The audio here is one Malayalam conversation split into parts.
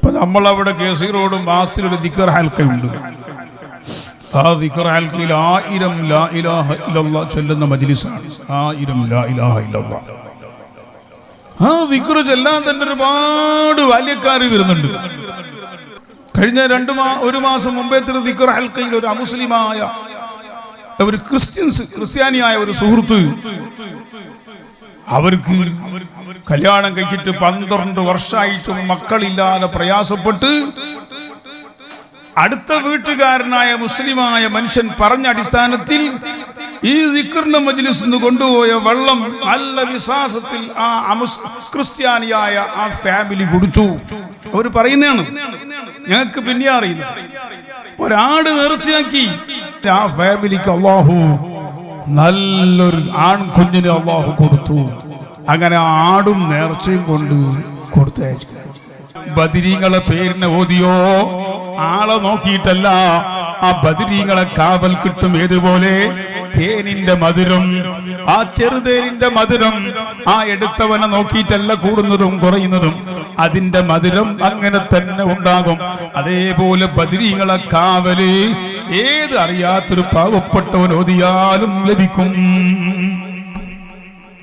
അപ്പൊ നമ്മളവിടെ കേസി റോഡ് മാസത്തിലൊരു ദിക്ർ ഹൽക്കയുണ്ട്. ആ ദിക്ർ ഹൽക്കയിൽ 1000 ലാ ഇലാഹ ഇല്ലല്ലാഹ് ചൊല്ലുന്ന മജ്ലിസാണ്. 1000 ലാ ഇലാഹ ഇല്ലല്ലാഹ്. ആ ദിക്ർ ചൊല്ലാൻ തന്നെ ഒരുപാട് ബാല്യക്കാർ വരുന്നുണ്ട്. കഴിഞ്ഞ ഒരു മാസം മുമ്പേ ദിക്ർ ഹൽക്കയിൽ ഒരു അമുസ്ലിമായ ഒരു ക്രിസ്ത്യാനിയായ ഒരു സുഹൃത്ത്, അവർക്ക് കല്യാണം കഴിച്ചിട്ട് 12 വർഷമായിട്ടും മക്കളില്ലാതെ പ്രയാസപ്പെട്ട് അടുത്ത വീട്ടുകാരനായ മുസ്ലിമായ മനുഷ്യൻ പറഞ്ഞ അടിസ്ഥാനത്തിൽ ഈ ദിക്റിന്റെ മജ്ലിസിന് കൊണ്ടുപോയ വെള്ളം നല്ല വിശ്വാസത്തിൽ ആ ക്രിസ്ത്യാനിയായ ആ ഫാമിലി കുടിച്ചു. അവർ പറയുന്നതാണ്, ഞങ്ങൾക്ക് പിന്നെ അറിയുന്നത്. ഒരാട് നേർച്ചയാക്കി ആ ഫാമിലിക്ക് അള്ളാഹു നല്ലൊരു ആൺകുഞ്ഞിന് അള്ളാഹു കൊടുത്തു. അങ്ങനെ ആടും നേർച്ചയും കൊണ്ട് കൊടുത്തയച്ചു. ബദരീങ്ങളെ പേരിനെ ഓതിയോ ആളെ നോക്കിയിട്ടല്ല, ആ ബദരീങ്ങളെ കാവൽ കിട്ടും. ഏതുപോലെ തേനിന്റെ മധുരം, ആ ചെറുതേനിന്റെ മധുരം ആ എടുത്തവനെ നോക്കിയിട്ടല്ല കൂടുന്നതും കുറയുന്നതും, അതിന്റെ മധുരം അങ്ങനെ തന്നെ ഉണ്ടാകും. അതേപോലെ ബദരീങ്ങളെ കാവല് ഏത് അറിയാത്തൊരു പാവപ്പെട്ടവൻ ഓതിയാലും ലഭിക്കും.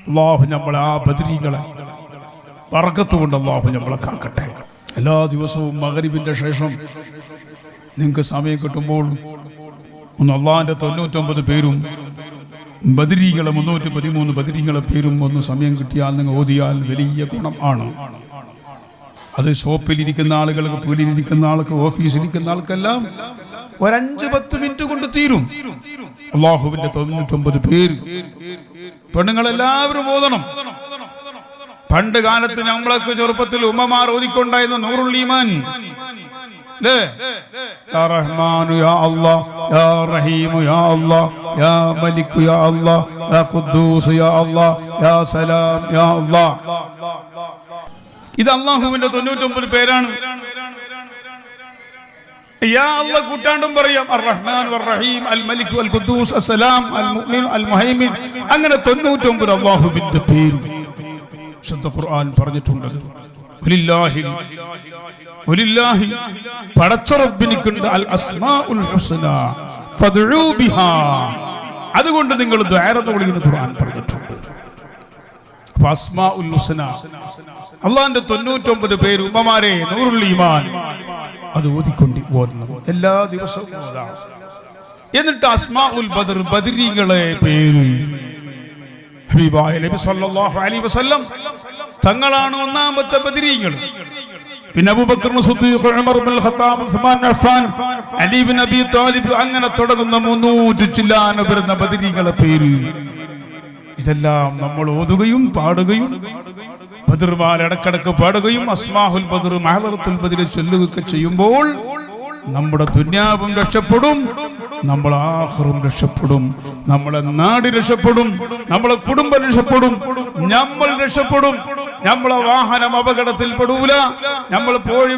അല്ലാഹു നമ്മളെ ആ ബദരീങ്ങളെ ബർക്കത്ത് കൊണ്ട് അല്ലാഹു നമ്മളെ കാക്കട്ടെ. എല്ലാ ദിവസവും മഗ്‌രിബിന്റെ ശേഷം നിങ്ങൾക്ക് സമയം കിട്ടുമ്പോൾ ഒന്ന് അള്ളാഹിന്റെ 99 പേരും ബദരീകളെ 313 ബദരീകളെ പേരും ഒന്ന് സമയം കിട്ടിയാൽ നിങ്ങൾ ഓതിയാൽ വലിയ ഗുണം ആണ്. അത് ഷോപ്പിലിരിക്കുന്ന ആളുകൾക്ക്, പീടിയിലിരിക്കുന്ന ആൾക്ക്, ഓഫീസിലിരിക്കുന്ന ആൾക്കെല്ലാം ഒരു 5-10 മിനിറ്റ് കൊണ്ട് തീരും. അള്ളാഹുവിന്റെ 99 പേര് പെണ്ണുങ്ങളെല്ലാവരും ഓതണം. പണ്ട് കാലത്ത് നമ്മളൊക്കെ ചെറുപ്പത്തിൽ ഉമ്മമാർ ഓതിക്കൊണ്ടായിരുന്നു നൂറുൽ ഈമാൻ. യാ റഹ്മാനു യാ അല്ലാഹ്, യാ റഹീമു യാ അല്ലാഹ്, യാ മലികു യാ അല്ലാഹ്, യാ ഖുദ്ദൂസ് യാ അല്ലാഹ്, യാ സലാം യാ അല്ലാഹ്. ഇത് അല്ലാഹുവിന്റെ 99 പേരാണ്. യാ അല്ലാഹ് കൂട്ടാണ്ടും പറയാം. അർ റഹ്മാൻ വർ റഹീം, അൽ മലിക് അൽ ഖുദ്ദൂസ് അസ്സലാം അൽ മുഅ്മിൻ അൽ മുഹൈമിൻ, അങ്ങനെ 99 അല്ലാഹുവിന്റെ പേര് വിശുദ്ധ ഖുർആൻ പറഞ്ഞിട്ടുണ്ട്. വലില്ലാഹി പടച്ച റബ്ബിനിക്കുണ്ട് അൽ അസ്മാഉൽ ഹുസ്ന ഫദ്ഉ ബിഹാ, അതുകൊണ്ട് നിങ്ങൾ ദുആ വിളിക്കുന്ന ഖുർആൻ പറഞ്ഞിട്ടുണ്ട്. അപ്പോൾ അസ്മാഉൽ ഹുസ്ന അല്ലാഹുവിന്റെ 99 പേര് ഉമ്മമാരെ നൂറുൽ ഈമാൻ അത് ഓതിക്കൊണ്ട് ഓതണം, എല്ലാ ദിവസവും ഓതാം. എന്നിട്ട് അസ്മാഉൽ ബദർ ബദരീകളെ പേര് ഹബീബായ നബി സല്ലല്ലാഹു അലൈഹി വസല്ലം തങ്ങളാണ് ഒന്നാമത്തെ ബദരീകൾ. പിന്നെ Abu Bakr Siddiq, Umar ibn al Khattab, Usman Affan, Ali ibn Abi Talib, അങ്ങനെ തുടങ്ങുന്ന 300 ചില്ലാന വരുന്ന ബദരീകളെ പേര് ഇതെല്ലാം നമ്മൾ ഓതുകയും പാടുകയും ബദർമാല ഇടക്കിടക്ക് പാടുകയും അസ്മാഉൽ ബദർ മഹദറത്തുൽ ബദർ ചൊല്ലുകയൊക്കെ ചെയ്യുമ്പോൾ നമ്മുടെ ദുനിയാവും രക്ഷപ്പെടും, നമ്മളെ ആഖിറവും രക്ഷപ്പെടും, നമ്മളെ നാട് രക്ഷപ്പെടും, നമ്മളെ കുടുംബം രക്ഷപ്പെടും, നമ്മൾ രക്ഷപ്പെടും, നമ്മളെ വാഹനം അപകടത്തിൽ പെടൂല, നമ്മൾ പോയ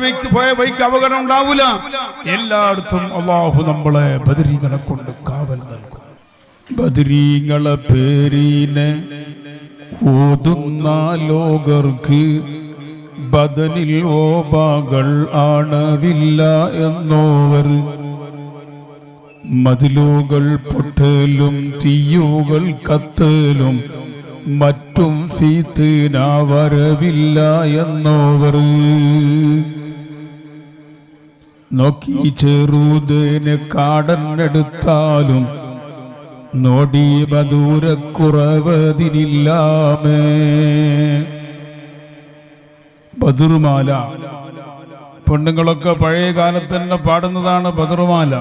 വഴിക്ക് അപകടം ഉണ്ടാവൂല. എല്ലായിടത്തും അല്ലാഹു നമ്മളെ ബദരീകളെ കൊണ്ട് കാവൽ നൽകും. ബദരീങ്ങളെ പേരിനെ ഓതുന്ന ലോകർക്ക് ബദനിൽ ഓബകൾ ആണവില്ല എന്നോവർ, മതിലുകൾ പൊട്ടലും തീയുകൾ കത്തലും മറ്റും ഫീത്തിന വരവില്ല എന്നോവർ, നോക്കി ചെറുതേന് കാടന്നെടുത്താലും നോടി ബദൂരക്കുറവതിനില്ലാമേ. ബദറുമാല പെണ്ണുങ്ങളൊക്കെ പഴയ കാലത്ത് തന്നെ പാടുന്നതാണ് ബദറുമാല.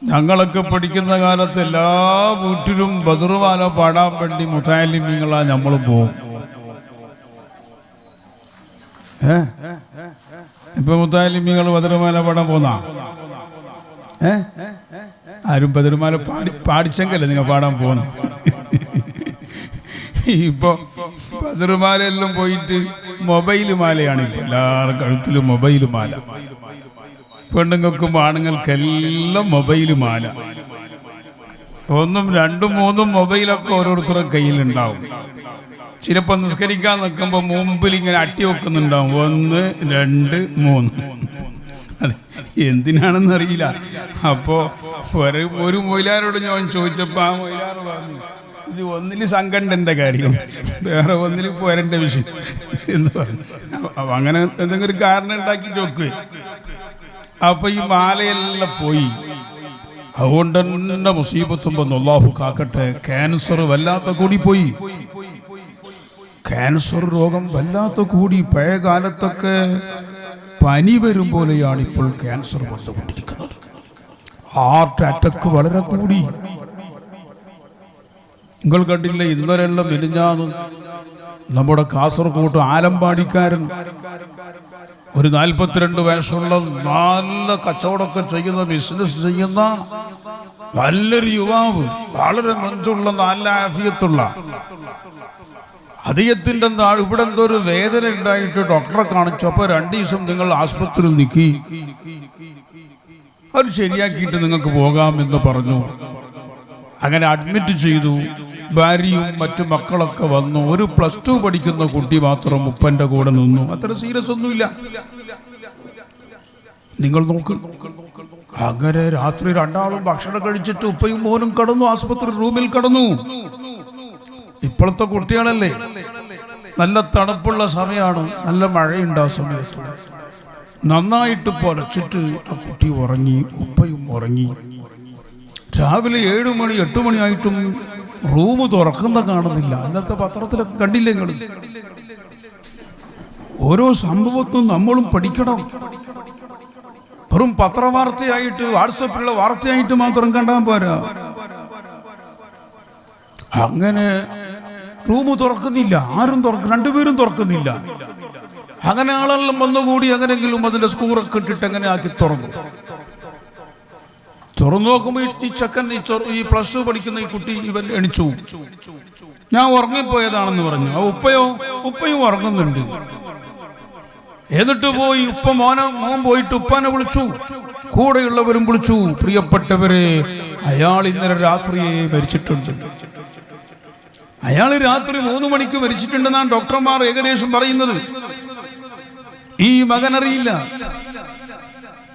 ഞങ്ങളൊക്കെ പഠിക്കുന്ന കാലത്ത് എല്ലാ വീട്ടിലും ബദറുമാല പാടാൻ വേണ്ടി മുതഅല്ലിമീങ്ങളാ നമ്മൾ പോകും. ഇപ്പൊ മുതഅല്ലിമീങ്ങൾ ബദറുമാല പാടാൻ പോന്നാ? ആരും ബദറുമാല പാടിച്ചെങ്കല്ലേ നിങ്ങൾ പാടാൻ പോകുന്നു. ഇപ്പൊ ബദറുമാലയെല്ലാം പോയിട്ട് മൊബൈൽ മാലയാണ്. ഇപ്പൊ എല്ലാവരുടെ കഴുത്തിലും മൊബൈൽ മാല. പെണ്ണുങ്ങൾക്കും ആണുങ്ങൾക്കെല്ലാം മൊബൈൽ മാല. 1, 2, 3 മൊബൈലൊക്കെ ഓരോരുത്തരുടെ കയ്യിലുണ്ടാവും. ചിലപ്പോൾ നിസ്കരിക്കാൻ നിൽക്കുമ്പോൾ മുമ്പിൽ ഇങ്ങനെ അട്ടി വെക്കുന്നുണ്ടാവും 1 2 3. അതെ, എന്തിനാണെന്ന് അറിയില്ല. അപ്പോൾ ഒരു മൊയിലാരോട് ഞാൻ ചോദിച്ചപ്പോൾ ആ മൊയിലാറ് പറഞ്ഞു, ഇത് ഒന്നിൽ സംഘടൻ്റെ കാര്യം, വേറെ ഒന്നിൽ പോരൻ്റെ വിഷയം എന്ന് പറഞ്ഞു. അപ്പം അങ്ങനെ എന്തെങ്കിലും ഒരു കാരണം ഉണ്ടാക്കി ചോക്കുക. അപ്പം ഈ മാലയെല്ലാം പോയി. അതുകൊണ്ട് തന്നെ മുസീബത്തുമ്പോൾ അല്ലാഹു കാക്കട്ടെ. ക്യാൻസർ വല്ലാത്ത കൂടി പോയി. ക്യാൻസർ രോഗം വല്ലാത്ത കൂടി. പഴയ കാലത്തൊക്കെ പനി വരും പോലെയാണ് ഇപ്പോൾ ക്യാൻസർ വന്നുകൊണ്ടിരിക്കുന്നത്. ഹാർട്ട് അറ്റാക്ക് വളരെ കൂടി. നിങ്ങൾ കണ്ടില്ലേ, ഇന്നലെല്ലാം മെലിഞ്ഞാന്ന് നമ്മുടെ കാസർഗോഡ് ആലമ്പാടിക്കാരൻ, ഒരു 42 വയസ്സുള്ള നല്ല കച്ചവടമൊക്കെ ചെയ്യുന്ന, ബിസിനസ് ചെയ്യുന്ന നല്ലൊരു യുവാവ്, വളരെ മഞ്ചുള്ള നല്ല ആഫിയത്തുള്ള, അദ്ദേഹത്തിൻ്റെ ഇവിടെ എന്തോ ഒരു വേദന ഉണ്ടായിട്ട് ഡോക്ടറെ കാണിച്ചപ്പോൾ 2 ദിവസം നിങ്ങൾ ആശുപത്രിയിൽ നിൽക്കി, അത് ശരിയാക്കിയിട്ട് നിങ്ങൾക്ക് പോകാമെന്ന് പറഞ്ഞു. അങ്ങനെ അഡ്മിറ്റ് ചെയ്തു. ഭാര്യയും മറ്റു മക്കളൊക്കെ വന്നു. ഒരു +2 പഠിക്കുന്ന കുട്ടി മാത്രം ഉപ്പൻ്റെ കൂടെ നിന്നു. അത്ര സീരിയസ് ഒന്നുമില്ല. നിങ്ങൾ നോക്ക്. അങ്ങനെ രാത്രി 2 ആളും ഭക്ഷണം കഴിച്ചിട്ട് ഉപ്പയും മോനും കടന്നു, ആശുപത്രി റൂമിൽ കടന്നു. ഇപ്പോഴത്തെ കുട്ടികളല്ലേ, നല്ല തണുപ്പുള്ള സമയമാണ്, നല്ല മഴയുണ്ട്. ആ സമയത്ത് നന്നായിട്ട് പൊലച്ചിട്ട് ആ കുട്ടി ഉറങ്ങി, ഉപ്പയും ഉറങ്ങി. രാവിലെ 7 മണി 8 മണിയായിട്ടും റൂം തുറക്കുന്ന കാണുന്നില്ല. ഇന്നത്തെ പത്രത്തിലൊക്കെ കണ്ടില്ലേ നിങ്ങൾ? ഓരോ സംഭവത്തും നമ്മളും പഠിക്കണം. വെറും പത്രവാർത്തയായിട്ട്, വാട്സപ്പിലുള്ള വാർത്തയായിട്ട് മാത്രം കണ്ടാൽ പോരാ. അങ്ങനെ റൂം തുറക്കുന്നില്ല, ആരും 2 പേരും തുറക്കുന്നില്ല. അങ്ങനെ ആളെല്ലാം വന്നുകൂടി. അങ്ങനെങ്കിലും അതിന്റെ സ്കൂറൊക്കെ ഇട്ടിട്ട് എങ്ങനെ ആക്കി തുറന്നു നോക്കുമ്പോൾ ഈ ചെക്കൻ, ഈ +2 പഠിക്കുന്ന ഈ കുട്ടി, ഇവൻ എണിച്ചു. ഞാൻ ഉറങ്ങിപ്പോയതാണെന്ന് പറഞ്ഞു. ആ ഉപ്പയും ഉറങ്ങുന്നുണ്ട്. എന്നിട്ട് പോയി മോൻ പോയിട്ട് ഉപ്പാനെ വിളിച്ചു, കൂടെയുള്ളവരും വിളിച്ചു. പ്രിയപ്പെട്ടവരെ, അയാൾ ഇന്നലെ രാത്രിയെ മരിച്ചിട്ടുണ്ട്. അയാൾ രാത്രി 3 മണിക്ക് മരിച്ചിട്ടുണ്ടെന്നാണ് ഡോക്ടർമാർ ഏകദേശം പറയുന്നത്. ഈ മകനറിയില്ല.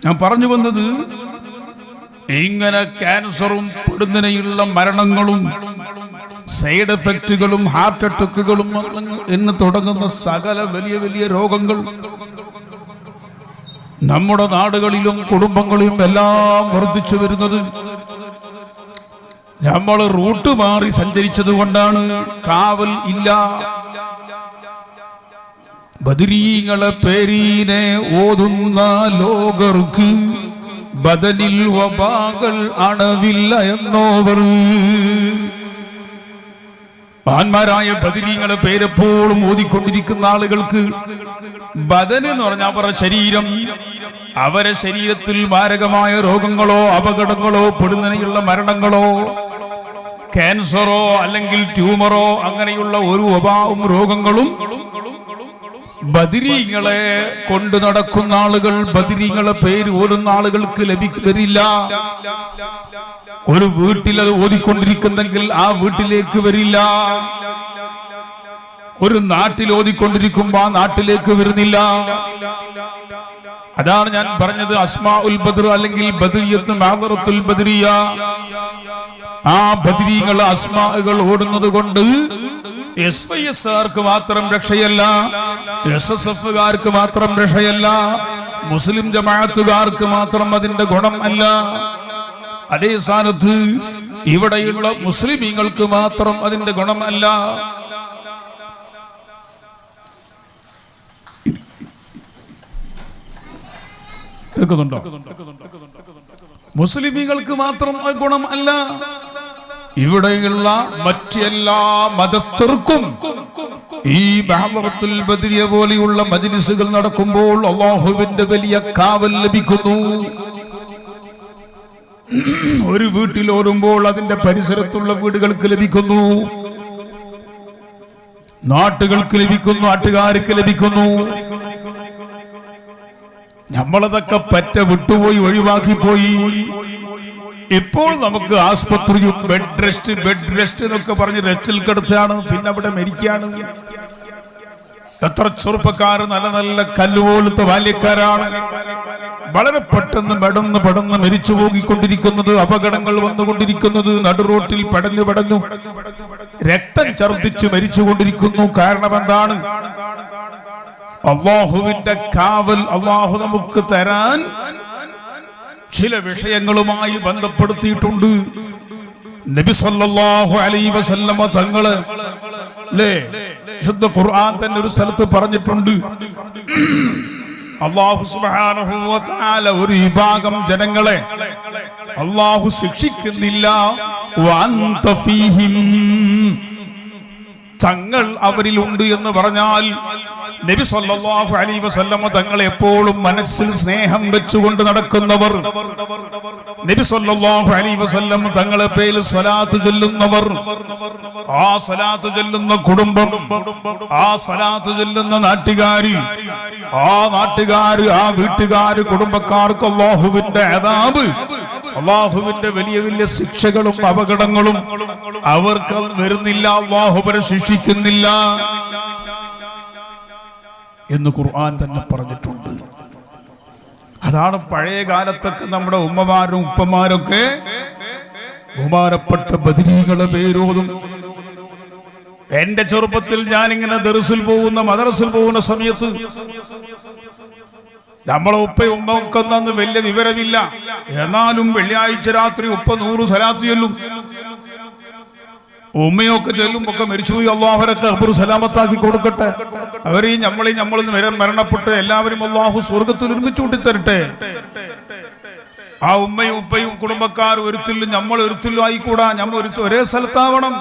ഞാൻ പറഞ്ഞു വന്നത്, ഇങ്ങനെ ക്യാൻസറും പെടുന്നതിനുള്ള മരണങ്ങളും സൈഡ് എഫക്റ്റുകളും ഹാർട്ട് അറ്റാക്കുകളും എന്ന് തുടങ്ങുന്ന സകല വലിയ വലിയ രോഗങ്ങൾ നമ്മുടെ നാടുകളിലും കുടുംബങ്ങളിലും എല്ലാം വർദ്ധിച്ചു വരുന്നത് നമ്മൾ റൂട്ട് മാറി സഞ്ചരിച്ചത് കൊണ്ടാണ്. കാവൽ ഇല്ല. ബദരീങ്ങളെ പേരീനെ ഓതുന്ന ലോകർക്ക് ബദലിൽ വബാകൾ അണവില്ല എന്നോവർ. മഹാന്മാരായ ബദരീങ്ങളെ പേരെപ്പോഴും ഓതിക്കൊണ്ടിരിക്കുന്ന ആളുകൾക്ക് ബദൻ എന്ന് പറഞ്ഞാൽ അവരുടെ ശരീരം, അവരെ ശരീരത്തിൽ മാരകമായ രോഗങ്ങളോ അപകടങ്ങളോ പെടുന്നതിനുള്ള മരണങ്ങളോ ക്യാൻസറോ അല്ലെങ്കിൽ ട്യൂമറോ അങ്ങനെയുള്ള ഒരു വബാവും രോഗങ്ങളും ബദരീങ്ങളെ കൊണ്ടു നടക്കുന്ന ആളുകൾ, ബദരീങ്ങളെ പേര് ഓടുന്ന ആളുകൾക്ക് വരില്ല. ഒരു വീട്ടിൽ അത് ഓതിക്കൊണ്ടിരിക്കുന്നെങ്കിൽ ആ വീട്ടിലേക്ക് വരില്ല. ഒരു നാട്ടിൽ ഓതിക്കൊണ്ടിരിക്കുമ്പോ ആ നാട്ടിലേക്ക് വരുന്നില്ല. അതാണ് ഞാൻ പറഞ്ഞത്, അസ്മാഉൽ ബദ്ർ അല്ലെങ്കിൽ ബദ്രിയത്ത് മാദറത്തുൽ ബദ്രിയ. ആ ബദ്രീകൾ അസ്മാകൾ ഓടുന്നത് കൊണ്ട് SYSകാർക്ക് മാത്രം രക്ഷയല്ല, SSFകാർക്ക് മാത്രം രക്ഷയല്ല, മുസ്ലിം ജമാഅത്തുകാർക്ക് മാത്രം അതിന്റെ ഗുണം അല്ല. അതേ സ്ഥാനത്ത് ഇവിടെയുള്ള മുസ്ലിമീങ്ങൾക്ക് മാത്രം അതിന്റെ ഗുണം അല്ല. കേൾക്കുന്നുണ്ടോ? മുസ്ലിമീങ്ങൾക്ക് മാത്രം ഗുണം അല്ല, ഇവിടെയുള്ള മറ്റെല്ലാ മതസ്ഥർക്കും ഈ ബഹറത്തുൽ ബദ്രിയ പോലെയുള്ള മജ്ലിസുകൾ നടക്കുമ്പോൾ അല്ലാഹുവിന്റെ വലിയ കാവൽ ലഭിക്കുന്നു. ഒരു വീട്ടിൽ ഓടുമ്പോൾ അതിന്റെ പരിസരത്തുള്ള വീടുകൾക്ക് ലഭിക്കുന്നു, നാട്ടുകൾക്ക് ലഭിക്കുന്നു, നാട്ടുകാർക്ക് ലഭിക്കുന്നു. നമ്മളതൊക്കെ പറ്റ വിട്ടുപോയി, ഒഴിവാക്കിപ്പോയി. ഇപ്പോൾ നമുക്ക് ആസ്പത്രിയും ബെഡ് റെസ്റ്റ് എന്നൊക്കെ പറഞ്ഞ് റെസ്റ്റിൽ കിടത്താണ്, പിന്നെ അവിടെ മരിക്കുകയാണ്. എത്ര ചെറുപ്പക്കാർ നല്ല നല്ല കല്ലുപോലത്തെ ബാല്യക്കാരാണ് വളരെ പെട്ടെന്ന് മരിച്ചു പോയിക്കൊണ്ടിരിക്കുന്നത്, അപകടങ്ങൾ വന്നുകൊണ്ടിരിക്കുന്നത്, നടുറോട്ടിൽ പടഞ്ഞു രക്തം ഛർദ്ദിച്ച് മരിച്ചുകൊണ്ടിരിക്കുന്നു. കാരണം എന്താണ്? അല്ലാഹുവിന്റെ കാവൽ അല്ലാഹു നമുക്ക് തരാൻ ചില വിഷയങ്ങളുമായി ബന്ധപ്പെടുത്തിയിട്ടുണ്ട്. നബി സല്ലല്ലാഹു അലൈഹി വസല്ലമ തങ്ങള് ശുദ്ധ ഖുർആൻ തന്നെ ഒരു സ്ഥലത്ത് പറഞ്ഞിട്ടുണ്ട്, അല്ലാഹു സുബ്ഹാനഹു വ തആല ഒരു വിഭാഗം ജനങ്ങളെ അല്ലാഹു ശിക്ഷിക്കുന്നില്ല, വഅൻത ഫീഹിം, തങ്ങൾ അവരിലുണ്ട് എന്ന് പറഞ്ഞാൽ നബി സല്ലല്ലാഹു അലൈഹി വസല്ലമ തങ്ങൾ എപ്പോഴും മനസ്സിൽ സ്നേഹം വെച്ചുകൊണ്ട് നടക്കുന്നവർ, നബി സല്ലല്ലാഹു അലൈഹി വസല്ലം തങ്ങളെ പേരിൽ സ്വലാത്ത് ചൊല്ലുന്നവർ, ആ സ്വലാത്ത് ചൊല്ലുന്ന കുടുംബം, ആ സ്വലാത്ത് ചൊല്ലുന്ന നാട്ടുകാര്, ആ വീട്ടുകാര്, കുടുംബക്കാർക്ക് അല്ലാഹുവിന്റെ അദാബ്, അല്ലാഹുവിന്റെ വലിയ വലിയ ശിക്ഷകളും അപകടങ്ങളും അവർക്ക് വരുന്നില്ല, അല്ലാഹു അവരെ ശിക്ഷിക്കുന്നില്ല എന്ന് ഖുർആൻ തന്നെ പറഞ്ഞിട്ടുണ്ട്. അതാണ് പഴയ കാലത്തൊക്കെ നമ്മുടെ ഉമ്മമാരും ഉപ്പമാരൊക്കെ ബഹുമാനപ്പെട്ട ബദരീകളെ പേരോതും. എന്റെ ചെറുപ്പത്തിൽ ഞാനിങ്ങനെ ദർസിൽ പോകുന്ന മദ്രസിൽ പോകുന്ന സമയത്ത് നമ്മളെ ഉപ്പയും ഉമ്മക്കൊന്നും വലിയ വിവരമില്ല, എന്നാലും വെള്ളിയാഴ്ച രാത്രി ഉപ്പ 100 സലാത്ത് ചൊല്ലും. ഉമ്മയൊക്കെ ചെല്ലുമ്പൊക്കെ മരിച്ചുപോയി, അള്ളാഹുരൊക്കെ ഖബർ സലാമത്താക്കി കൊടുക്കട്ടെ, അവരെയും നമ്മളിൽ മരണപ്പെട്ട് എല്ലാവരും അള്ളാഹു സ്വർഗത്തിൽ ഒരുമിച്ച് കൂട്ടിത്തരട്ടെ. ആ ഉമ്മയും ഉപ്പയും കുടുംബക്കാർ ഒരുത്തിലും നമ്മൾ ഒരുത്തിലും ആയിക്കൂടാ, നമ്മൾ ഒരേ സ്ഥലത്താവണം.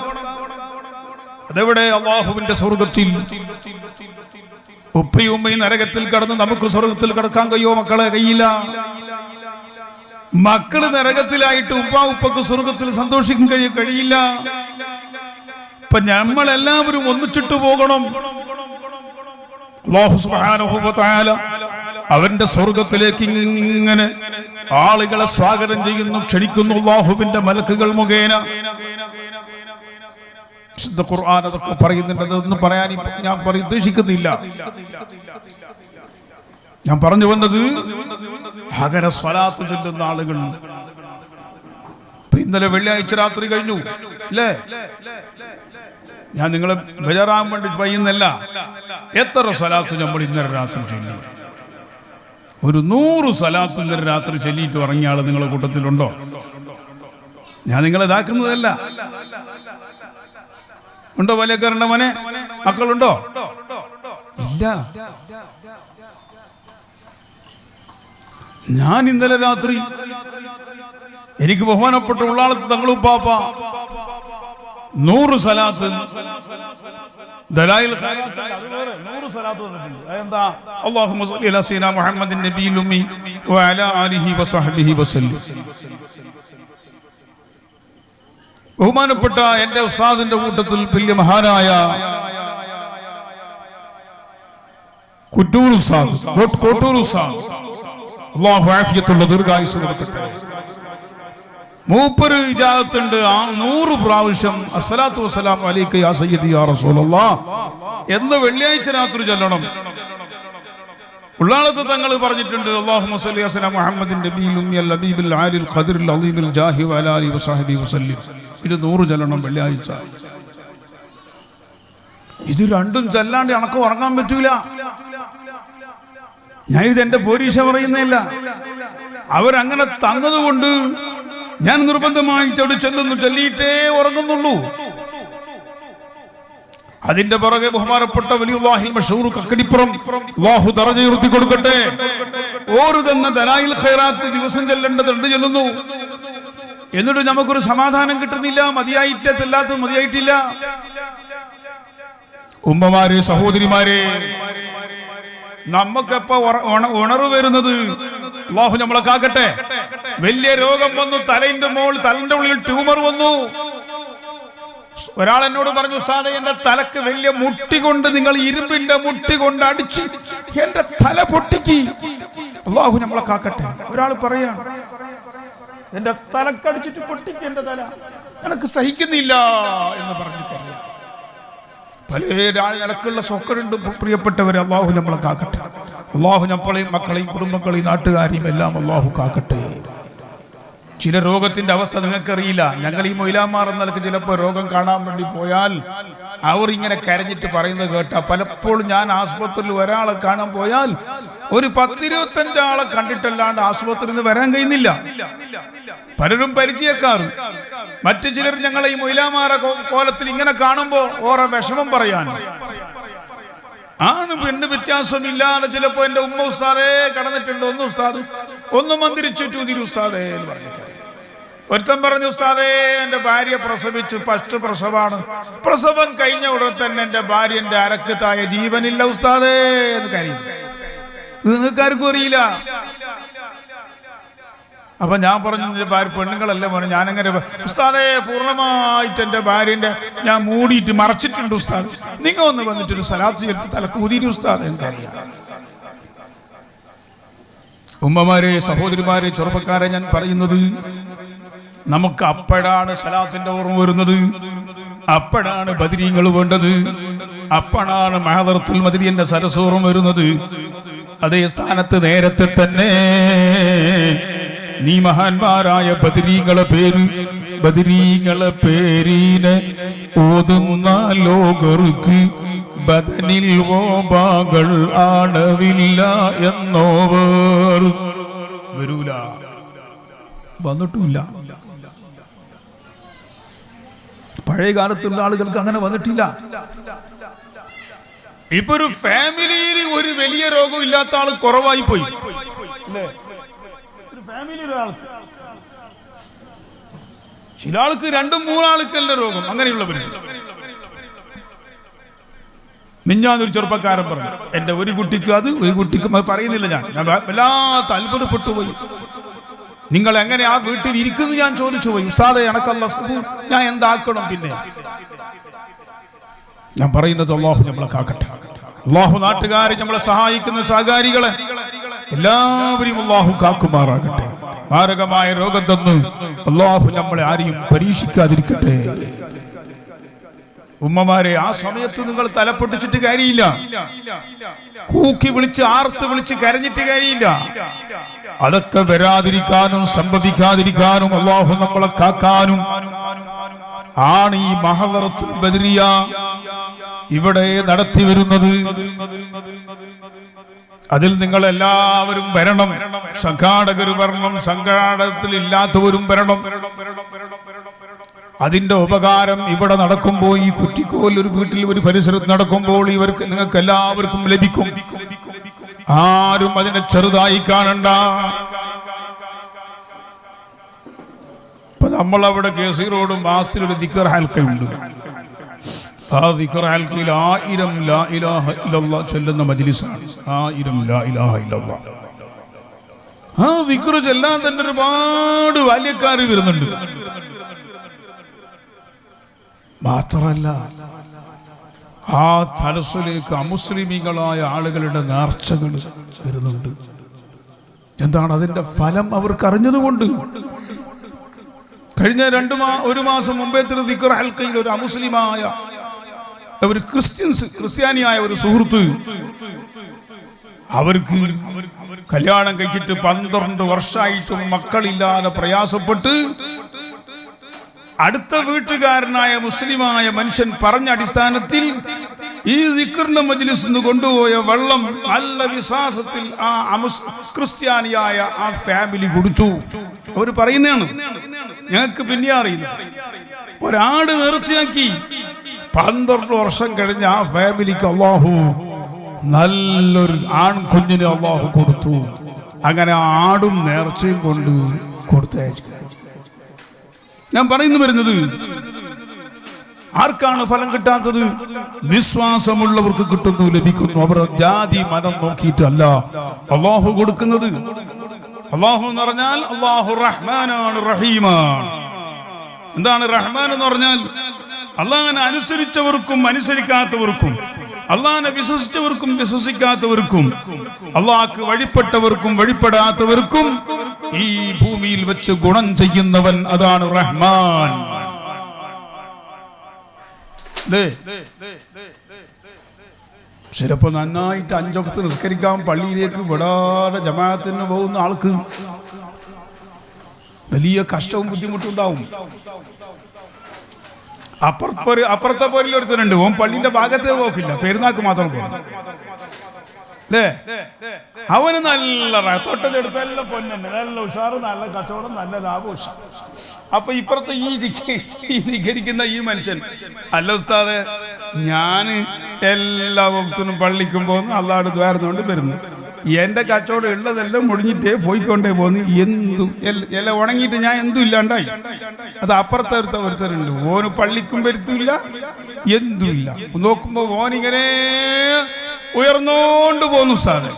അതെവിടെ? അള്ളാഹുവിന്റെ സ്വർഗത്തിൽ. ഉപ്പയും ഉമ്മയും നരകത്തിൽ കടന്ന് നമുക്ക് സ്വർഗത്തിൽ കടക്കാൻ കഴിയോ? മക്കളെ, കഴിയില്ല. മക്കള് നരകത്തിലായിട്ട് ഉപ്പക്ക് സ്വർഗത്തിൽ സന്തോഷിക്കാൻ കഴിയില്ല. ഇപ്പൊ നമ്മളെല്ലാവരും ഒന്നിച്ചിട്ട് പോകണം. അല്ലാഹു സുബ്ഹാനഹു വ തആല അവന്റെ സ്വർഗത്തിലേക്ക് ഇങ്ങനെ ആളുകളെ സ്വാഗതം ചെയ്യുന്നു, ക്ഷണിക്കുന്നു അല്ലാഹുവിന്റെ മലക്കുകൾ മുഖേന. വിശുദ്ധ ഖുർആൻ അതൊക്കെ പറയുന്നുണ്ട്, അതൊന്നും പറയാൻ ഞാൻ ഉദ്ദേശിക്കുന്നില്ല. ഞാൻ പറഞ്ഞു വന്നത് അങ്ങനെ സ്വലാത്ത് ചൊല്ലുന്ന ആളുകൾ. ഇന്നലെ വെള്ളിയാഴ്ച രാത്രി കഴിഞ്ഞു അല്ലേ? ഞാൻ നിങ്ങളെ ബേജാറാൻ വേണ്ടി പറയുന്നല്ല. എത്ര സ്വലാത്ത് നമ്മൾ ഇന്നലെ രാത്രി ചൊല്ലി? ഒരു 100 സ്വലാത്ത് ഇന്നലെ രാത്രി ചൊല്ലിയിട്ട് ഇറങ്ങിയ ആള് നിങ്ങളുടെ കൂട്ടത്തിലുണ്ടോ? ഞാൻ നിങ്ങളെ ഇതാക്കുന്നതല്ല. ഉണ്ടോ? വലിയക്കാരൻ്റെ മോനെ മക്കളുണ്ടോ? ഇല്ല. ഞാൻ ഇന്നലെ രാത്രി എനിക്ക് ബഹുമാനപ്പെട്ട ഉള്ളാളത്ത് തങ്ങളുപ്പാപ്പ 100 സലാത്ത് ദലായിൽ 100 സലാത്ത് തന്നിട്ടുണ്ട്. അതെന്താ? അല്ലാഹുമ്മ സ്വല്ലി അലാ സയ്യിദിനാ മുഹമ്മദിൻ നബിയിൽ ഉമ്മി വഅലാ ആലിഹി വസഹ്ബിഹി വസല്ലം. ബഹുമാനപ്പെട്ട എന്റെ ഉസ്താദിന്റെ കൂട്ടത്തിൽ വലിയ മഹാനായ കോട്ടൂർ ഉസ്താദ്, അല്ലാഹു ആഫിയത്തുള്ള ദീർഘായുസ്സ് കൊടുക്കട്ടെ. മൂപ്പര് ഇജാസത്തുണ്ട്. ആ 100 പ്രാവശ്യം അസ്സലാത്തു വസ്സലാമു അലൈക യാ സയ്യിദി യാ റസൂലല്ലാഹ് എന്ന് വെള്ളിയാഴ്ച രാത്രി ചൊല്ലണം. ഉള്ളാളത്ത് തങ്ങൾ പറഞ്ഞിട്ടുണ്ട്, അല്ലാഹുമ്മ സ്വല്ലി അലാ മുഹമ്മദിൻ നബിയിൽ ഉമ്മിൽ ഹബീബിൽ ആലിൽ ഖദ്റിൽ അളീമിൽ ജാഹി വഅലാ ആലിഹി വസഹ്ബിഹി വസല്ലം. ഇത് 100 ചൊല്ലണം വെള്ളിയാഴ്ച. ഇത് രണ്ടും ചൊല്ലാണ്ട് അണക്ക് ഉറങ്ങാൻ പറ്റൂല. ഞാൻ ഇത് എന്റെ പോരീഷ പറയുന്നില്ല, അവരങ്ങനെ തന്നതുകൊണ്ട് ഞാൻ നിർബന്ധമായിട്ട് അവിടെ ചൊല്ലിയിട്ടേ ഉറങ്ങുന്നുള്ളൂ. അതിന്റെ പുറകെ ബഹുമാനപ്പെട്ട വലിയുല്ലാഹിൽ മശൂർ കക്കടിപ്പുറം അല്ലാഹു ദറജ ഉയർത്തി കൊടുക്കട്ടെ, ഓര് തന്നെ ദലായിൽ ഖൈറാത്ത് ദിവസം ചെല്ലേണ്ടതുണ്ട് ചൊല്ലുന്നു. എന്നിട്ട് നമുക്കൊരു സമാധാനം കിട്ടുന്നില്ല. മതിയായിട്ടില്ല. ഉമ്മമാരെ, സഹോദരിമാരെ, നമുക്കെപ്പോ ഉണർവ് വരുന്നത്? അല്ലാഹു നമ്മളെ കാക്കട്ടെ. വലിയ രോഗം വന്നു, തലന്റെ ഉള്ളിൽ ട്യൂമർ വന്നു. ഒരാൾ എന്നോട് പറഞ്ഞു, ഉസ്താദേ എന്റെ തലക്ക് വലിയ മുട്ടി കൊണ്ട്, നിങ്ങൾ ഇരുമ്പിന്റെ മുട്ടി കൊണ്ട് അടിച്ച് എന്റെ തല പൊട്ടിക്ക്. അല്ലാഹു നമ്മളെ കാക്കട്ടെ. ഒരാൾ പറയാ, എന്റെ തലക്കടിച്ചിട്ട് പൊട്ടിക്ക് എന്റെ തല, എനിക്ക് സഹിക്കുന്നില്ല എന്ന് പറഞ്ഞു കരയാ. പല നിലക്കുള്ള സൊക്കറുണ്ട്. പ്രിയപ്പെട്ടവരെ, അള്ളാഹു നമ്മളെ കാക്കട്ടെ. അള്ളാഹു നമ്മളെയും മക്കളെയും കുടുംബങ്ങളെയും നാട്ടുകാരെയും എല്ലാം അള്ളാഹു കാക്കട്ടെ. ചില രോഗത്തിന്റെ അവസ്ഥ നിങ്ങൾക്കറിയില്ല. ഞങ്ങൾ ഈ മൊയിലാമാർ എന്നൊക്കെ ചിലപ്പോൾ രോഗം കാണാൻ വേണ്ടി പോയാൽ അവർ ഇങ്ങനെ കരഞ്ഞിട്ട് പറയുന്നത് കേട്ടാ, പലപ്പോഴും ഞാൻ ആശുപത്രിയിൽ ഒരാളെ കാണാൻ പോയാൽ ഒരു 10-25 ആളെ കണ്ടിട്ടല്ലാണ്ട് ആശുപത്രിയിൽ നിന്ന് വരാൻ കഴിയുന്നില്ല. പലരും പരിചയക്കാർ. മറ്റു ചിലർ ഞങ്ങളെ ഈ മൊയിലാമാര കോലത്തിൽ ഇങ്ങനെ കാണുമ്പോ ഓരോ വിഷമം പറയാൻ. ആണ് പെണ്ണ് വ്യത്യാസമില്ലാതെ ചിലപ്പോ എന്റെ ഉമ്മ ഉസ്താദേ കടന്നിട്ടുണ്ട്, ഒന്ന് ഉസ്താദ് ഒന്ന് മന്ത്രിച്ചു ഉസ്താദേ എന്ന് പറഞ്ഞു. ഒരുത്തൻ പറഞ്ഞു, ഉസ്താദേ എന്റെ ഭാര്യ പ്രസവിച്ചു, ഫസ്റ്റ് പ്രസവമാണ്. പ്രസവം കഴിഞ്ഞ ഉടനെ തന്നെ എന്റെ ഭാര്യന്റെ അരക്ക് തായ ജീവനില്ല ഉസ്താദേ എന്ന് കാര്യം. ഇത് നിങ്ങൾക്കാർക്കും അറിയില്ല. അപ്പൊ ഞാൻ പറഞ്ഞു, എന്റെ ഭാര്യ പെണ്ണുങ്ങളല്ലേ പറഞ്ഞു. ഞാനങ്ങനെ ഉസ്താദേ പൂർണ്ണമായിട്ട് എന്റെ ഭാര്യന്റെ ഞാൻ മൂടിയിട്ട് മറച്ചിട്ടുണ്ട് ഉസ്താദ്, നിങ്ങൾ ഒന്ന് വന്നിട്ടൊരു സലാത്ത് എടുത്ത് തലക്കൂതിരി ഉസ്താദ് എനിക്കറിയാം. ഉമ്മമാരെ, സഹോദരിമാരെ, ചെറുപ്പക്കാരെ, ഞാൻ പറയുന്നത് നമുക്ക് അപ്പോഴാണ് സലാത്തിന്റെ ഓർമ്മ വരുന്നത്. അപ്പോഴാണ് ബദരീങ്ങൾ വേണ്ടത്. അപ്പോഴാണ് മഹദറത്തുൽ മദരിന്റെ സരസോർമ്മ വരുന്നത്. അതേ സ്ഥാനത്ത് നേരത്തെ തന്നെ നീ മഹാന്മാരായ ബദരീങ്ങളെ പേരിനെ ഓതുന്ന ലോകർക്ക് ബദനിൽ വോബാകൾ ആണവില്ല എന്നോവർ വരൂല, വന്നിട്ടുമില്ല. പഴയ കാലത്തുള്ള ആളുകൾക്ക് അങ്ങനെ വന്നിട്ടില്ല. ഇപ്പൊ ഒരു ഫാമിലിയിൽ ഒരു വലിയ രോഗം ഇല്ലാത്ത ആള് കുറവായി പോയി. ചില ആൾക്ക് 2-3 ആൾക്കല്ല രോഗം. അങ്ങനെയുള്ളവര്. മിഞ്ഞാന്നൊരു ചെറുപ്പക്കാരൻ പറഞ്ഞു, എന്റെ ഒരു കുട്ടിക്ക് അത്, ഒരു കുട്ടിക്ക് പറയുന്നില്ല. ഞാൻ വല്ലാത്ത അത്ഭുതപ്പെട്ടു പോയി. നിങ്ങൾ എങ്ങനെ ആ വീട്ടിൽ ഇരിക്കുന്നു ഞാൻ ചോദിച്ചു പോയി. ഉസ്താദെ എനക്കല്ല ഞാൻ എന്താക്കണം? പിന്നെ ഞാൻ പറയുന്നത് അള്ളാഹു നമ്മളെ കാക്കട്ടെ. അള്ളാഹു നാട്ടുകാരെ നമ്മളെ സഹായിക്കുന്ന സഹകാരികളെ എല്ലാവരെയും അള്ളാഹു കാക്കുമാറാകട്ടെ. മാരകമായ രോഗം തന്ന് അള്ളാഹു നമ്മളെ ആരെയും പരീക്ഷിക്കാതിരിക്കട്ടെ. ഉമ്മമാരെ, ആ സമയത്ത് നിങ്ങൾ തലപ്പൊട്ടിച്ചിട്ട് കാര്യമില്ല. കൂക്കി വിളിച്ച് ആർത്ത് വിളിച്ച് കരഞ്ഞിട്ട് കാര്യമില്ല. അതൊക്കെ വരാതിരിക്കാനും സംഭവിക്കാതിരിക്കാനും അള്ളാഹു നമ്മളെ കാക്കാനും ആണ് ഈ മഹദറത്തുൽ ബദരിയ ഇവിടെ നടത്തി വരുന്നത്. അതിൽ നിങ്ങൾ എല്ലാവരും വരണം. സംഘാടകർ വരണം, സംഘാടകത്തിൽ ഇല്ലാത്തവരും വരണം. അതിന്റെ ഉപകാരം ഇവിടെ നടക്കുമ്പോൾ, ഈ കുറ്റിക്കോൽ ഒരു വീട്ടിൽ ഒരു പരിസരത്ത് നടക്കുമ്പോൾ ഇവർക്ക് നിങ്ങൾക്ക് എല്ലാവർക്കും ലഭിക്കും. ആരും അതിനെ ചെറുതായി കാണണ്ട. ഇപ്പൊ നമ്മളവിടെ കേസി റോഡും മാസത്തിലൊരു ദിക്ർ ഹൽക്കയുണ്ട്. ആ ദിക്ർ ഹൽക്കയിൽ 1000 ലാ ഇലാഹ ഇല്ലല്ലാഹ് ചൊല്ലുന്ന മജ്ലിസാണ്. 1000 ലാ ഇലാഹ ഇല്ലല്ലാഹ്. ആ ദിക്ർ ചൊല്ലാൻ തന്നെ ഒരുപാട് ബാല്യക്കാർ വരുന്നുണ്ട്. മാത്രമല്ല, ആ സദസ്സിലേക്ക് അമുസ്ലിമീങ്ങളായ ആളുകളുടെ നേർച്ചകൾ വരുന്നുണ്ട്. എന്താണ് അതിന്റെ ഫലം? അവർക്ക് അറിഞ്ഞതുകൊണ്ട്. കഴിഞ്ഞ 1 മാസം മുമ്പേ ദിക്ർ ഹൽക്കയിൽ ഒരു അമുസ്ലിമായ ഒരു ക്രിസ്ത്യാനിയായ ഒരു സുഹൃത്ത്, അവർക്ക് കല്യാണം കഴിച്ചിട്ട് 12 വർഷമായിട്ടും മക്കളില്ലാതെ പ്രയാസപ്പെട്ട് അടുത്ത വീട്ടുകാരനായ മുസ്ലിമായ മനുഷ്യൻ പറഞ്ഞ അടിസ്ഥാനത്തിൽ ഈ ദിക്റിന്റെ മജ്ലിസിൽ നിന്ന് കൊണ്ടുപോയ വെള്ളം നല്ല വിശ്വാസത്തിൽ ആ ക്രിസ്ത്യാനിയായ ആ ഫാമിലി കുടിച്ചു. അവർ പറയുന്നതാണ്, ഞങ്ങൾക്ക് പിന്നെ അറിയുന്നത്. ഒരാട് നേർച്ചയാക്കി 12 വർഷം കഴിഞ്ഞ് ആ ഫാമിലിക്ക് അള്ളാഹു നല്ലൊരു ആൺകുഞ്ഞിനെ അള്ളാഹു കൊടുത്തു. അങ്ങനെ ആടും നേർച്ചയും കൊണ്ട് കൊടുത്തയച്ചു. ഞാൻ പറയുന്നു വരുന്നത്, ആർക്കാണ് ഫലം കിട്ടാത്തത്? വിശ്വാസമുള്ളവർക്ക് കിട്ടുന്നു, ലഭിക്കുന്നു. അവർ ജാതി മതം നോക്കിയിട്ടല്ല അള്ളാഹു കൊടുക്കുന്നത്. അള്ളാഹു എന്ന് പറഞ്ഞാൽ അള്ളാഹു റഹ്മാനാണ്, റഹീമാണ്. എന്താണ് റഹ്മാൻ എന്ന് പറഞ്ഞാൽ? അള്ളാഹിനെ അനുസരിച്ചവർക്കും അനുസരിക്കാത്തവർക്കും, അള്ളാഹിനെ വിശ്വസിച്ചവർക്കും വിശ്വസിക്കാത്തവർക്കും, അള്ളാഹ്ക്ക് വഴിപ്പെട്ടവർക്കും വഴിപ്പെടാത്തവർക്കും ഈ ഭൂമിയിൽ വെച്ച് ഗുണം ചെയ്യുന്നവൻ, അതാണ് റഹ്മാൻ. ചിലപ്പോൾ നന്നായിട്ട് 5 വക്ത് നിസ്കരിക്കാൻ പള്ളിയിലേക്ക് വിടാതെ ജമാഅത്തിന് പോകുന്ന ആൾക്ക് വലിയ കഷ്ടവും ബുദ്ധിമുട്ടും ഉണ്ടാവും. അപ്പുറത്തെ പോരിൽ ഒരുത്തനുണ്ട്, ഓൻ പള്ളിന്റെ ഭാഗത്തേ പോക്കില്ല, പെരുന്നാക്ക് മാത്രം പോകും അല്ലേ. അവന് നല്ല തൊട്ടതെടുത്തെല്ലാം പൊന്നെ, നല്ല ഉഷാറ്, നല്ല കച്ചവടം, നല്ല ലാഭം. അപ്പൊ ഇപ്പുറത്തെ ഈ നികരിക്കുന്ന ഈ മനുഷ്യൻ, അല്ല ഉസ്താദെ ഞാന് എല്ലാ വക്തിനും പള്ളിക്കും പോകുന്നു, അള്ളാഹുടെ ദ്വാരന്നുകൊണ്ട് വരുന്നു, എന്റെ കച്ചവടം ഉള്ളതെല്ലാം മുടിഞ്ഞിട്ടേ പോയിക്കൊണ്ടേ പോന്നു, എല്ലാം ഉണങ്ങിയിട്ട് ഞാൻ എന്തും ഇല്ലാണ്ടായി. അത് അപ്പുറത്തെ ഒരുത്തരുണ്ട്, ഓന് പള്ളിക്കും വരുത്തില്ല എന്തുമില്ല. നോക്കുമ്പോ ഓനിങ്ങനെ ഉയർന്നോണ്ട് പോന്നു സാറ്.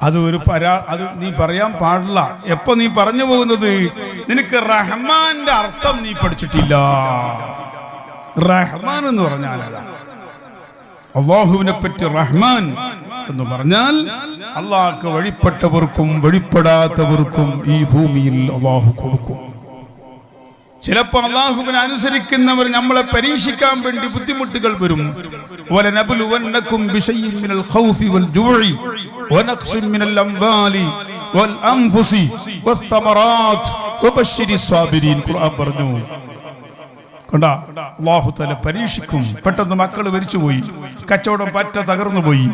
അത് അത് നീ പറയാൻ പാടില്ല. എപ്പോ നീ പറഞ്ഞു പോകുന്നത് നിനക്ക് റഹ്മാന്റെ അർത്ഥം നീ പഠിച്ചിട്ടില്ല. റഹ്മാൻ എന്ന് പറഞ്ഞാൽ അള്ളാഹുവിനെ പറ്റി റഹ്മാൻ എന്ന് പറഞ്ഞാൽ അള്ളാഹ്ക്ക് വഴിപ്പെട്ടവർക്കും വഴിപ്പെടാത്തവർക്കും ഈ ഭൂമിയിൽ അള്ളാഹു കൊടുക്കും. ചിലപ്പോ അള്ളാഹുവിനെ അനുസരിക്കുന്നവർ നമ്മളെ പരീക്ഷിക്കാൻ വേണ്ടി ബുദ്ധിമുട്ടുകൾ വരും. വലനബ്ലുവന്നകും ബിശൈഇൻ മിനൽ ഖൗഫി വൽ ജൂഇ വനഖ്സിൻ മിനൽ അംവാലി വൽ അൻഫുസി വസ്സമറാത്ത് വബശ്ശിരിസ് സാബിരീൻ. ഖുർആൻ പറഞ്ഞു. കണ്ടാ, അല്ലാഹു തആല പരീക്ഷിക്കും. പെട്ടെന്ന് മക്കൾ മരിച്ചുപോയി, കച്ചവടം പറ്റ തകർന്നു പോയി,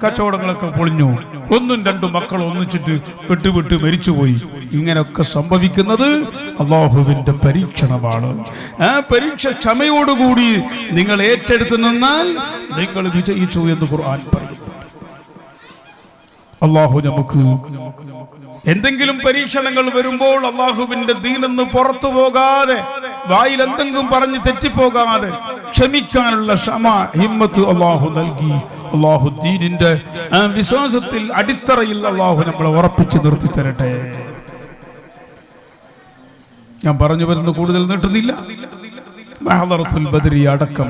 കച്ചവടങ്ങളൊക്കെ പൊളിഞ്ഞു, 1-2 മക്കൾ ഒന്നിച്ചിട്ട് വിട്ട് മരിച്ചുപോയി. ഇങ്ങനെയൊക്കെ സംഭവിക്കുന്നത് അള്ളാഹുവിന്റെ പരീക്ഷണമാണ്. ആ പരീക്ഷ ക്ഷമയോടുകൂടി നിങ്ങൾ ഏറ്റെടുത്ത് നിന്നാൽ നിങ്ങൾ വിജയിച്ചു എന്ന് ഖുർആൻ പറയുന്നു. അള്ളാഹു നമുക്ക് എന്തെങ്കിലും പരീക്ഷണങ്ങൾ വരുമ്പോൾ അള്ളാഹുവിന്റെ ദീനെന്ന് പുറത്തു പോകാതെ, വായിൽ എന്തെങ്കിലും പറഞ്ഞ് തെറ്റിപ്പോകാതെ ക്ഷമിക്കാനുള്ള ക്ഷമ, ഹിമ്മത്ത് അള്ളാഹു നൽകി. അള്ളാഹു ദീനിന്റെ വിശ്വാസത്തിൽ അടിത്തറയിൽ അള്ളാഹു നമ്മളെ ഉറപ്പിച്ച് നിർത്തി തരട്ടെ. ഞാൻ പറഞ്ഞു വരുന്ന കൂടുതൽ നീട്ടുന്നില്ല. മഹദറത്തുൽ ബദരി അടക്കം,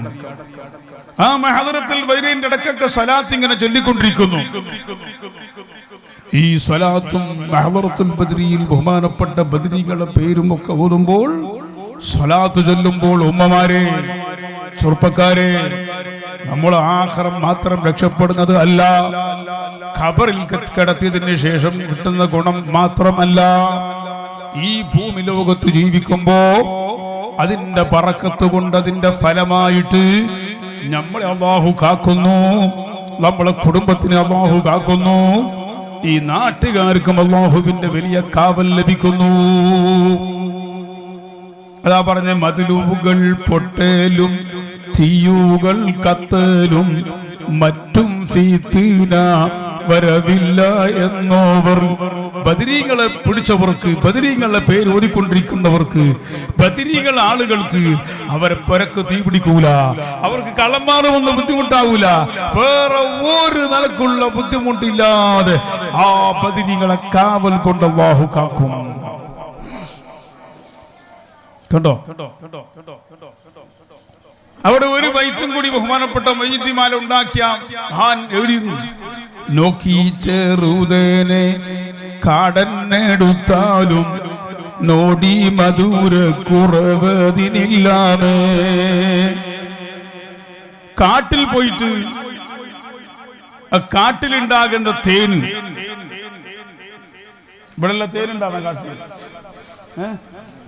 ആ മഹദറത്തുൽ ബദരിന്റെ അടക്കൊക്കെ സ്വലാത്ത് ഇങ്ങനെ ചൊല്ലിക്കൊണ്ടിരിക്കുന്നു. ഈ സ്വലാത്തും മഹദറത്തുൽ ബദരിയിൽ ബഹുമാനപ്പെട്ട ബദരികളുടെ പേരും ഒക്കെ ഓതുമ്പോൾ, സ്വലാത്ത് ചൊല്ലുമ്പോൾ, ഉമ്മമാരെ, ചെറുപ്പക്കാരെ, നമ്മൾ ആഖിറം മാത്രം രക്ഷപ്പെടുന്നത് അല്ല, ഖബറിൽ കിടത്തിയതിന് ശേഷം കിട്ടുന്ന ഗുണം മാത്രമല്ല, ഈ ഭൂമി ലോകത്ത് ജീവിക്കുമ്പോ അതിന്റെ ബറക്കത്ത് കൊണ്ട്, അതിന്റെ ഫലമായിട്ട് നമ്മളെ അല്ലാഹു കാക്കുന്നു, നമ്മളെ കുടുംബത്തിനെ അല്ലാഹു കാക്കുന്നു, ഈ നാട്ടുകാർക്കും അല്ലാഹുവിന്റെ വലിയ കാവൽ ലഭിക്കുന്നു. അതാ പറഞ്ഞ മതിലുകൾ പൊട്ടലും തീയുകൾ കത്തലും മറ്റും ഫീത്തിന വരവില്ല എന്നോവർ. ബദരീകളെ പിടിച്ചവർക്ക്, ബദരീകളുടെ പേര് ഓടിക്കൊണ്ടിരിക്കുന്നവർക്ക്, ബദരീകൾ ആളുകൾക്ക് അവരെ പുരക്ക് തീ പിടിക്കൂല, അവർക്ക് കള്ളന്മാരുമൊന്നും ബുദ്ധിമുട്ടാവൂല, വേറെ ഒരു നിലക്കുള്ള ബുദ്ധിമുട്ടില്ലാതെ ആ ബദരീകളെ കാവൽ കൊണ്ട് അല്ലാഹു കാക്കും. കണ്ടോ? അവിടെ ഒരു ബൈത്തും കൂടി ബഹുമാനപ്പെട്ട മയ്യിദ്മാല ഉണ്ടാക്കിയ മഹാൻ എഴുതിയിരുന്നു. നോക്കി ചെറുതേനെ കാടന്നെടുത്താലും നോടി മധുര കുറവതിനില്ലാമേ. കാട്ടിൽ പോയിട്ട് കാട്ടിലുണ്ടാകുന്ന തേന്, ഇവിടെയുള്ള തേനുണ്ടാവാൻ കാട്ടിൽ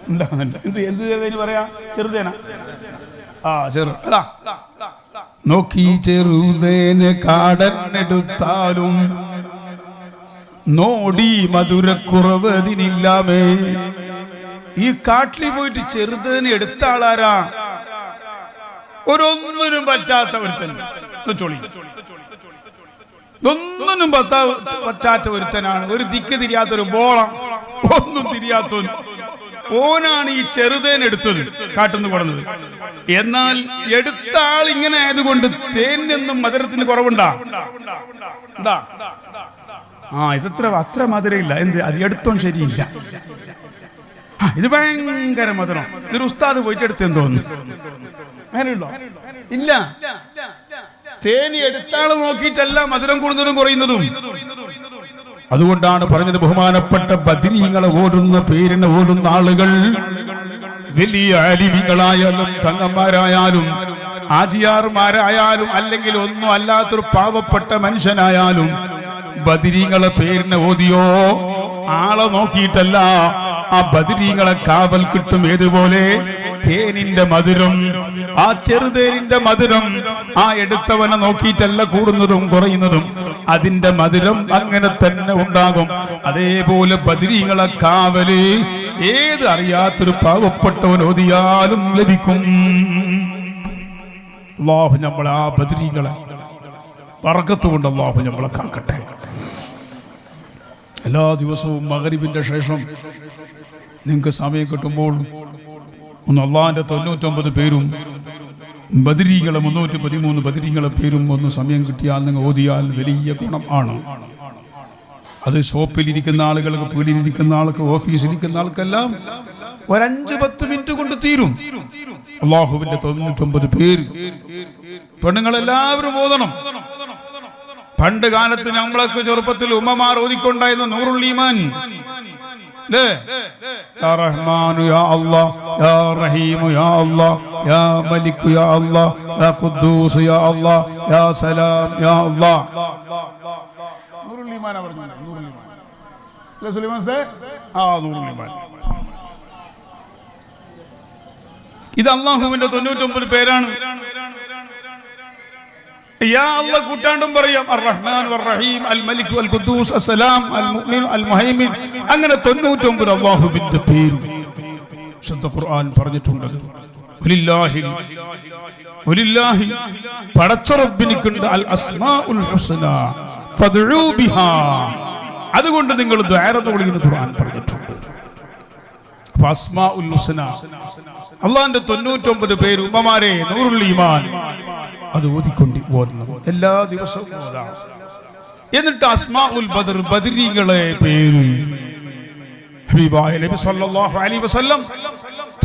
ഉണ്ടാകുന്നുണ്ട്. എന്ത് തേന് പറയാ? ചെറുതേന. ചെറു അതാ. നോക്കി ചെറുതേന് കാടന്നെടുത്താലും നോടി മധുരക്കുറവ് അതിനില്ലാമേ. ഈ കാട്ടിൽ പോയിട്ട് ചെറുതേന് എടുത്ത ആളാരാ? ഒരൊന്നിനും പറ്റാത്ത ഒരുത്തൻ, ഒന്നിനും പറ്റാത്ത ഒരുത്തനാണ്, ഒരു ദിക്ക് തിരിയാത്തൊരു ബോളം, ഒന്നും തിരിയാത്തവൻ. ഓനാണ് ഈ ചെറുതേൻ എടുത്തത്, കാട്ടുന്ന് കൊടുന്നത്. എന്നാൽ എടുത്ത ആൾ ഇങ്ങനെ ആയതുകൊണ്ട് തേനിനും മധുരത്തിന് കുറവുണ്ടാ? ഇതത്ര അത്ര മധുരമില്ല. എന്ത് അത് എടുത്തോൻ ശരിയില്ല, ഇത് ഭയങ്കര മധുരം. ഇതൊരു ഉസ്താദ് പോയിട്ട് എടുത്തെന്ന് തോന്നുന്നു. അങ്ങനെയുണ്ടോ? ഇല്ല. തേനി എടുത്താള് നോക്കിയിട്ടല്ല മധുരം കൂടുന്നതും കുറയുന്നതും. അതുകൊണ്ടാണ് പറഞ്ഞത്, ബഹുമാനപ്പെട്ട ബദരീങ്ങളെ ഓടുന്ന പേരിനെ ഓടുന്ന ആളുകൾ വലിയ ആലിമീങ്ങളായാലും തങ്ങന്മാരായാലും ആജിയാർമാരായാലും അല്ലെങ്കിൽ ഒന്നും അല്ലാത്തൊരു പാവപ്പെട്ട മനുഷ്യനായാലും ബദരീങ്ങളെ പേരിനെ ഓതിയോ ആളെ നോക്കിയിട്ടല്ല, ആ ബദരീങ്ങളെ കാവൽ കിട്ടും. ഏതുപോലെ തേനിന്റെ മധുരം, ആ ചെറുതേനിന്റെ മധുരം ആ എടുത്തവനെ നോക്കിയിട്ടല്ല കൂടുന്നതും കുറയുന്നതും, അതിന്റെ മധുരം അങ്ങനെ തന്നെ ഉണ്ടാകും. അതേപോലെ ബദരീങ്ങളെ കാവല് ഏത് അറിയാത്തൊരു പാവപ്പെട്ടവൻ ഓതിയാലും ലഭിക്കും. അല്ലാഹു നമ്മളെ ആ ബദരീങ്ങളെ ബർക്കത്ത് കൊണ്ട് അല്ലാഹു നമ്മളെ കാക്കട്ടെ. എല്ലാ ദിവസവും മഗ്‌രിബിന്റെ ശേഷം നിങ്ങൾക്ക് സമയം കിട്ടുമ്പോൾ ഒന്ന് അള്ളാഹിന്റെ 99 പേരും ബദരീകളെ 313 ബദരീകളെ പേരും ഒന്ന് സമയം കിട്ടിയാൽ നിങ്ങൾ ഓതിയാൽ വലിയ ഗുണം ആണ്. അത് ഷോപ്പിലിരിക്കുന്ന ആളുകൾക്ക്, പീടിയിലിരിക്കുന്ന ആൾക്ക്, ഓഫീസിലിരിക്കുന്ന ആൾക്കെല്ലാം ഒരു 5-10 മിനിറ്റ് കൊണ്ട് തീരും. അള്ളാഹുവിന്റെ 99 പേര് പെണ്ണുങ്ങളെല്ലാവരും ഓതണം. പണ്ട് കാലത്ത് നമ്മളൊക്കെ ചെറുപ്പത്തിൽ ഉമ്മമാർ ഓതിക്കൊണ്ടായിരുന്നു നൂറുൽ ഈമാൻ. യാ റഹ്മാനു യാ അല്ലാഹ്, യാ റഹീമു യാ അല്ലാഹ്, യാ മലികു യാ അല്ലാഹ്, യാ ഖുദ്ദൂസ് യാ അല്ലാഹ്, യാ സലാം യാ അല്ലാഹ്. നൂറുൽ ഈമാൻ പറഞ്ഞു. നൂറുൽ ഈമാൻ അല്ലേ സുലൈമാൻ സേ? ആ നൂറുൽ ഈമാൻ. ഇത് അല്ലാഹുവിന്റെ 99 പേരാണ്. യാ അല്ലാഹ് കൂട്ടാണ്ടും പറയാം. അർ റഹ്മാൻ വർ റഹീം, അൽ മലിക് വൽ ഖുദ്ദൂസ്, അസ്സലാം, അൽ മുഅ്മിൻ, അൽ മുഹൈമിൻ, അങ്ങനെ 99 അല്ലാഹുവിന്റെ പേര് ശുദ്ധ ഖുർആൻ പറഞ്ഞിട്ടുണ്ട്. വലില്ലാഹി പടച്ച റബ്ബിനിക്കുണ്ട് അൽ അസ്മാഉൽ ഹുസ്ന ഫദ്ഉ ബിഹാ, അതുകൊണ്ട് നിങ്ങൾ ദുആ ചെയ്യണമെന്ന് ഖുർആൻ പറഞ്ഞിട്ടുണ്ട്. അപ്പോൾ അസ്മാഉൽ ഹുസ്ന അല്ലാഹുവിന്റെ 99 പേര് ഉമ്മമാരെ നൂറുൽ ഈമാൻ അത് ഓതിക്കൊണ്ട് ഓതണം, എല്ലാ ദിവസവും ഓതാം. എന്നിട്ട് അസ്മാഉൽ ബദർ ബദരീകളെ പേര് ഹബീബായ നബി സല്ലല്ലാഹു അലൈഹി വസല്ലം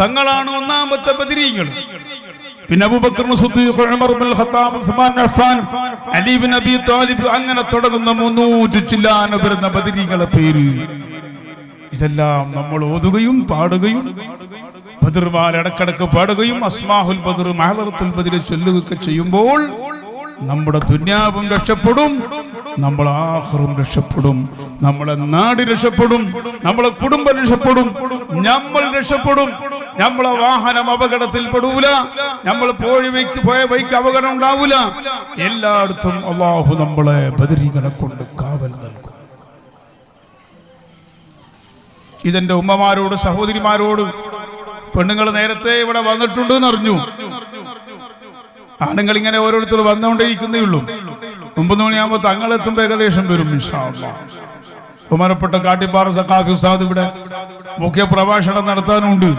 തങ്ങളാണ് ഒന്നാമത്തെ ബദരീകൾ. പിന്നെ Abu Bakr Siddiq, Umar ibn al Khattab, Usman Affan, Ali ibn Abi Talib, അങ്ങനെ തുടങ്ങുന്ന 300 ചില്ലാന വരുന്ന ബദരീകളെ പേര് ഇതെല്ലാം നമ്മൾ ഓതുകയും പാടുകയും ബദർമാൽ ഇടക്കിടക്ക് പാടുകയും അസ്മാഉൽ ബദർ, മഹദറത്തുൽ ബദർ ചൊല്ലുകയൊക്കെ ചെയ്യുമ്പോൾ നമ്മുടെ ദുനിയാവും രക്ഷപ്പെടും, നമ്മുടെ ആഖിറവും രക്ഷപ്പെടും, നമ്മുടെ നാട് രക്ഷപ്പെടും, നമ്മുടെ കുടുംബം രക്ഷപ്പെടും, നമ്മൾ രക്ഷപ്പെടും, നമ്മളെ വാഹനം അപകടത്തിൽ പെടൂല, നമ്മൾ പോയ വഴിക്ക് അപകടം ഉണ്ടാവൂല. എല്ലായിടത്തും അല്ലാഹു നമ്മളെ ബദരീകളെ കൊണ്ട് കാവൽ നൽകും. ഇതെന്റെ ഉമ്മമാരോട്, സഹോദരിമാരോട്, പെണ്ണുങ്ങൾ നേരത്തെ ഇവിടെ വന്നിട്ടുണ്ട് എന്നറിഞ്ഞു. ആണുങ്ങൾ ഇങ്ങനെ ഓരോരുത്തർ വന്നുകൊണ്ടേയിരിക്കുന്നേ ഉള്ളൂ. 9 മണിയാകുമ്പോൾ തങ്ങളെത്തുമ്പോൾ ഏകദേശം വരും ഇൻഷാ അല്ലാഹ്. ബഹുമാനപ്പെട്ട കാട്ടിപ്പാറ സഖാഫി ഉസ്താദ് ഇവിടെ മുഖ്യ പ്രഭാഷണം നടത്താനുണ്ട്.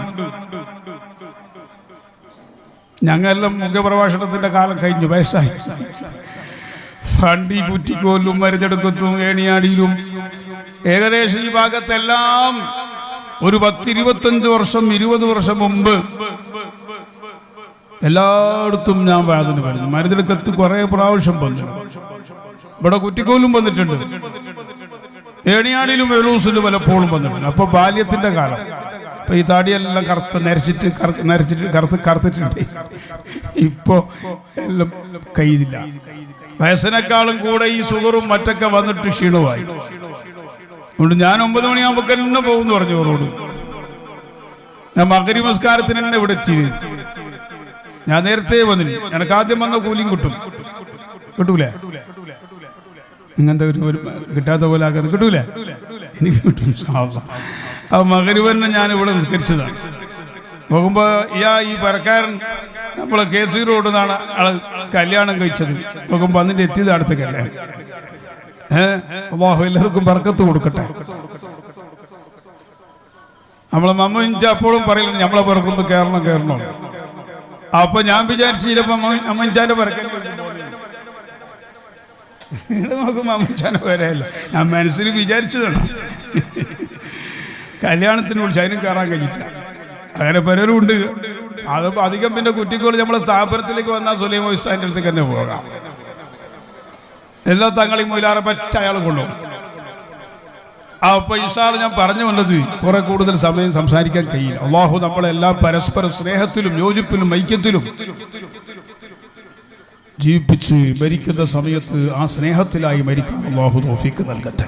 ഞങ്ങളെല്ലാം മുഖ്യ പ്രഭാഷണത്തിന്റെ കാലം കഴിഞ്ഞു, വയസ്സായി. വണ്ടി കുറ്റിക്കോലും മരുതെടുക്കത്തും ഏണിയാടിയിലും ഏകദേശം ഈ ഭാഗത്തെല്ലാം ഒരു 10-25 വർഷം 20 വർഷം മുമ്പ് എല്ലായിടത്തും ഞാൻ വാതിന് പറഞ്ഞു. മരുതെടുക്കത്ത് കുറെ പ്രാവശ്യം വന്നു. ഇവിടെ കുറ്റിക്കോലും വന്നിട്ടുണ്ട്, ഏണിയാടിയിലും എലൂസിലും പലപ്പോഴും വന്നിട്ടുണ്ട്. അപ്പൊ ബാല്യത്തിന്റെ കാലം. അപ്പൊ ഈ താടിയെല്ലാം കറുത്തിട്ടുണ്ട്. ഇപ്പോ എല്ലാം കഴിയില്ല. വയസ്സിനേക്കാളും കൂടെ ഈ സുഗറും മറ്റൊക്കെ വന്നിട്ട് ക്ഷീണമായി. അതുകൊണ്ട് ഞാൻ 9 മണിയാകുമ്പോൾ തന്നെ പോകുന്നു പറഞ്ഞു അവരോട്. ഞാൻ മഗ്‌രിബ് നമസ്കാരത്തിന് തന്നെ ഇവിടെ എത്തി. ഞാൻ നേരത്തെ വന്നില്ല. എനിക്ക് ആദ്യം വന്ന കൂലിയും കിട്ടൂലേ? ഇങ്ങനത്തെ ഒരു കിട്ടാത്ത പോലെ ആക്കാതെ കിട്ടൂലേ? എനിക്ക് കിട്ടും. ആ മഗ്‌രിബ് തന്നെ ഞാൻ ഇവിടെ നിസ്കരിച്ചതാണ്. നോക്കുമ്പോ ഈ പരക്കാരൻ നമ്മളെ കേസി റോഡ് നിന്നാണ് ആള് കല്യാണം കഴിച്ചത്. നോക്കുമ്പോ അതിന്റെ എത്തിയത് അടുത്തേക്കല്ലേ. അല്ലാഹു എല്ലാവർക്കും ബർക്കത്ത് കൊടുക്കട്ടെ. നമ്മളെ മമ്മ അപ്പോഴും പറയുന്നു നമ്മളെ പിറക്കുമ്പോ കേറണം. അപ്പൊ ഞാൻ വിചാരിച്ചു ചിലപ്പോ അമ്മച്ചാന്റെ പിറക്കാൻ നോക്കുമ്പോ അമ്മച്ചാന്റെ പേരല്ല. ഞാൻ മനസ്സിൽ വിചാരിച്ചതാണ്. കല്യാണത്തിന് വിളിച്ച് അതിനും കയറാൻ കഴിഞ്ഞിട്ടില്ല. അങ്ങനെ പലരും ഉണ്ട്. അതിപ്പോ അധികം പിന്നെ കുറ്റിക്കോട് നമ്മളെ സ്ഥാപനത്തിലേക്ക് വന്നാൽ സുലൈമാൻ ഉസ്താദിന്റെ അടുത്തേക്ക് തന്നെ പോകാം. എല്ലാ തങ്ങളെയും മൊയിലാറെ പറ്റ അയാൾ കൊണ്ടുപോകും. അപ്പൊ ഇൻഷാഅല്ലാഹ് ഞാൻ പറഞ്ഞു വന്നത് കുറെ കൂടുതൽ സമയം സംസാരിക്കാൻ കഴിയില്ല. അള്ളാഹു നമ്മളെല്ലാം പരസ്പര സ്നേഹത്തിലും യോജിപ്പിലും ഐക്യത്തിലും ജീവിപ്പിച്ച് മരിക്കുന്ന സമയത്ത് ആ സ്നേഹത്തിലായി മരിക്കാൻ അള്ളാഹു തൗഫീഖ് നൽകട്ടെ.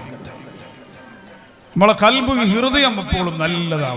നമ്മളെ ഖൽബ് ഹൃദയം എപ്പോഴും നല്ലതാവണം.